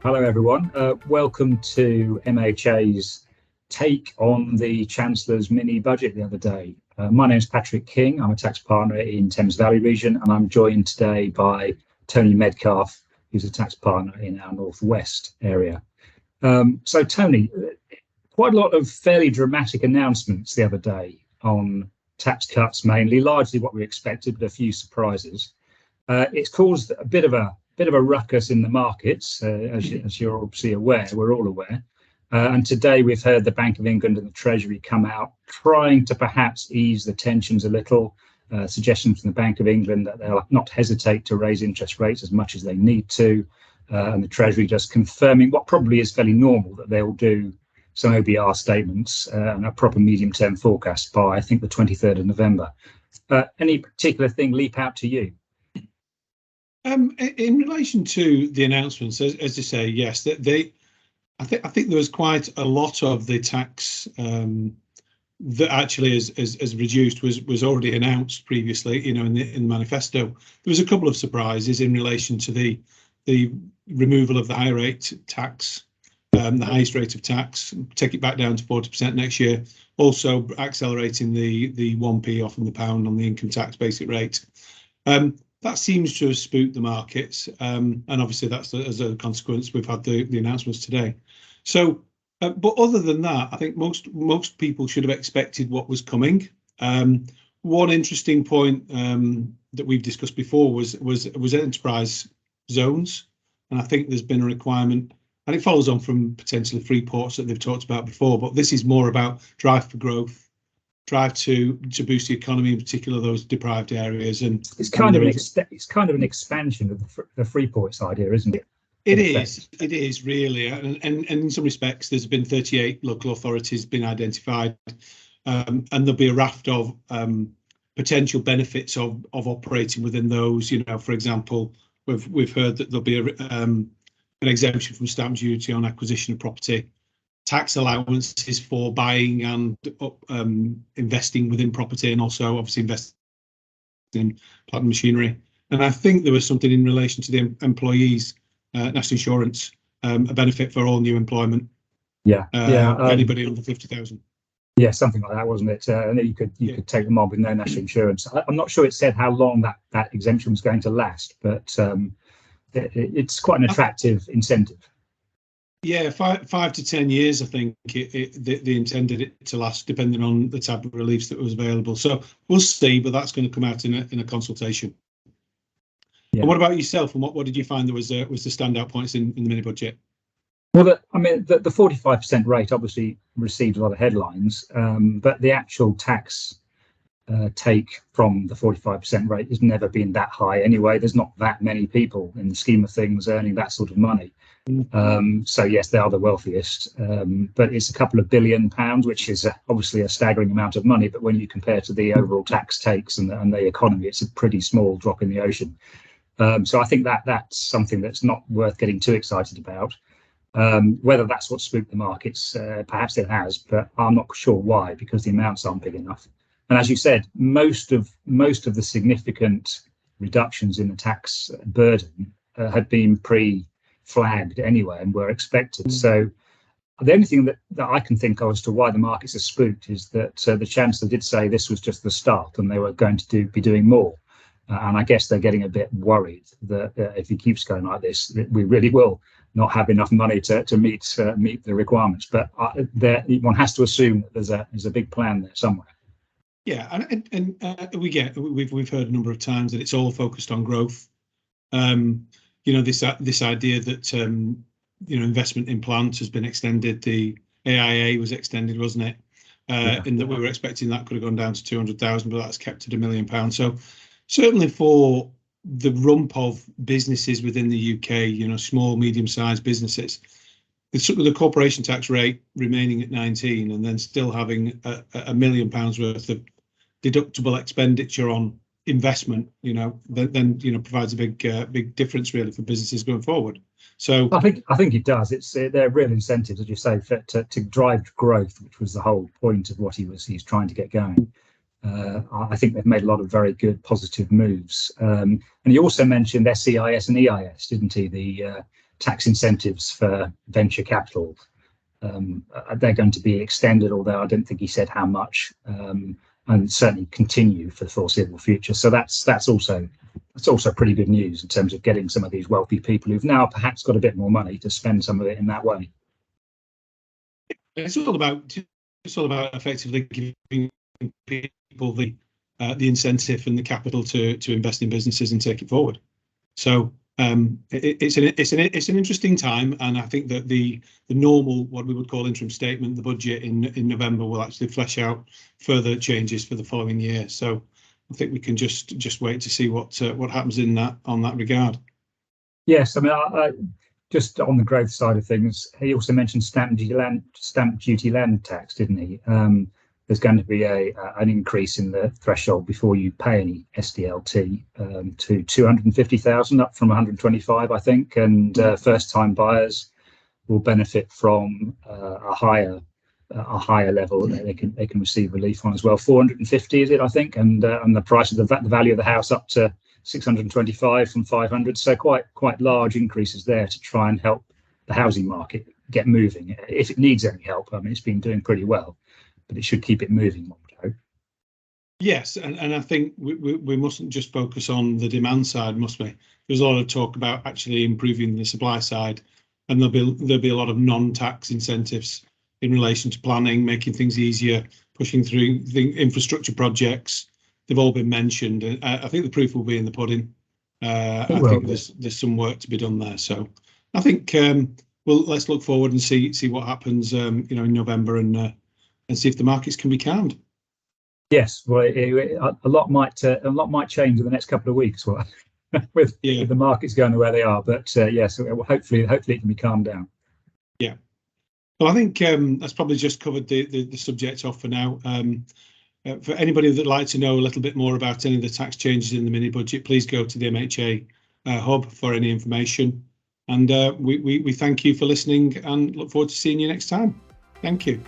Hello, everyone. Welcome to MHA's take on the Chancellor's mini budget the other day. My name is Patrick King. I'm a tax partner in Thames Valley region, and I'm joined today by Tony Medcalf, who's a tax partner in our Northwest area. So, Tony, quite a lot of fairly dramatic announcements the other day on tax cuts, mainly, largely what we expected, but a few surprises. It's caused a bit of a ruckus in the markets, as you're obviously aware. We're all aware. And today we've heard the Bank of England and the Treasury come out trying to perhaps ease the tensions a little. Suggestions from the Bank of England that they'll not hesitate to raise interest rates as much as they need to. And the Treasury just confirming what probably is fairly normal, that they'll do some OBR statements and a proper medium-term forecast by, I think, the 23rd of November. Any particular thing leap out to you? In relation to the announcements, as you say, yes, I think there was quite a lot of the tax that actually is reduced was already announced previously, in the manifesto. There was a couple of surprises in relation to the removal of the high rate tax, the highest rate of tax, take it back down to 40% next year. Also accelerating the 1p off from the pound on the income tax basic rate. That seems to have spooked the markets, and obviously that's as a consequence we've had the announcements today. So, but other than that, I think most people should have expected what was coming. One interesting point that we've discussed before was enterprise zones, and I think there's been a requirement, and it follows on from potentially free ports that they've talked about before. But this is more about drive for growth. Drive to boost the economy, in particular those deprived areas, and it's kind of an expansion of the free ports idea, isn't it? It is really, and in some respects, there's been 38 local authorities been identified, and there'll be a raft of potential benefits of operating within those. For example, we've heard that there'll be an exemption from stamp duty on acquisition of property. Tax allowances for buying and investing within property, and also obviously investing in plant and machinery. And I think there was something in relation to the employees' national insurance, a benefit for all new employment. Anybody under 50,000. Yeah, something like that, wasn't it? And you could take them on with no national insurance. I'm not sure it said how long that exemption was going to last, but it's quite an attractive incentive. Yeah, 5 to 10 years, I think they intended it to last, depending on the type of reliefs that was available. So we'll see, but that's going to come out in a consultation. Yeah. And what about yourself? And what did you find was the standout points in the mini budget? Well, the 45% rate obviously received a lot of headlines, but the actual tax take from the 45% rate has never been that high anyway. There's not that many people in the scheme of things earning that sort of money. So yes, they are the wealthiest, but it's a couple of £1 billion, which is obviously a staggering amount of money. But when you compare to the overall tax takes and the economy, it's a pretty small drop in the ocean. So I think that's something that's not worth getting too excited about. Whether that's what spooked the markets, perhaps it has, but I'm not sure why, because the amounts aren't big enough. And as you said, most of the significant reductions in the tax burden had been pre-flagged anyway and were expected. So the only thing that I can think of as to why the markets are spooked is that the Chancellor did say this was just the start and they were going to be doing more. And I guess they're getting a bit worried that if he keeps going like this, we really will not have enough money to meet the requirements. But one has to assume that there's a big plan there somewhere. Yeah, and we've heard a number of times that it's all focused on growth. This idea that investment in plant has been extended. The AIA was extended, wasn't it? And that we were expecting that could have gone down to 200,000, but that's kept at £1 million. So certainly for the rump of businesses within the UK, small, medium-sized businesses, the corporation tax rate remaining at 19 and then still having £1 million worth of deductible expenditure on investment, then provides a big difference really for businesses going forward. So I think it does. They're real incentives, as you say, to drive growth, which was the whole point of what he's trying to get going. I think they've made a lot of very good positive moves. And he also mentioned SEIS and EIS, didn't he? tax incentives for venture capital. They're going to be extended, although I don't think he said how much, and certainly continue for the foreseeable future. So that's also pretty good news in terms of getting some of these wealthy people who've now perhaps got a bit more money to spend some of it in that way. It's all about effectively giving people the incentive and the capital to invest in businesses and take it forward. So it's an interesting time, and I think that the normal, what we would call interim statement, the budget in November, will actually flesh out further changes for the following year. So I think we can just wait to see what happens on that regard. Yes, I mean, I just on the growth side of things, he also mentioned stamp duty land tax, didn't he? There's going to be an increase in the threshold before you pay any SDLT to 250,000, up from 125, I think, and first-time buyers will benefit from a higher level that they can receive relief on as well. 450 is it, I think, and the price of the value of the house up to 625 from 500. So quite large increases there to try and help the housing market get moving. If it needs any help, I mean, it's been doing pretty well, but it should keep it moving, one would hope. Yes, and I think we mustn't just focus on the demand side, must we? There's a lot of talk about actually improving the supply side, and there'll be a lot of non-tax incentives in relation to planning, making things easier, pushing through the infrastructure projects. They've all been mentioned. I think the proof will be in the pudding. I think there's some work to be done there. So I think let's look forward and see what happens, in November, and see if the markets can be calmed. Yes, well, a lot might change in the next couple of weeks, with the markets going the way they are. But yes, hopefully it can be calmed down. Yeah. Well, I think that's probably just covered the subject off for now. For anybody that'd like to know a little bit more about any of the tax changes in the mini budget, please go to the MHA hub for any information. And we thank you for listening and look forward to seeing you next time. Thank you.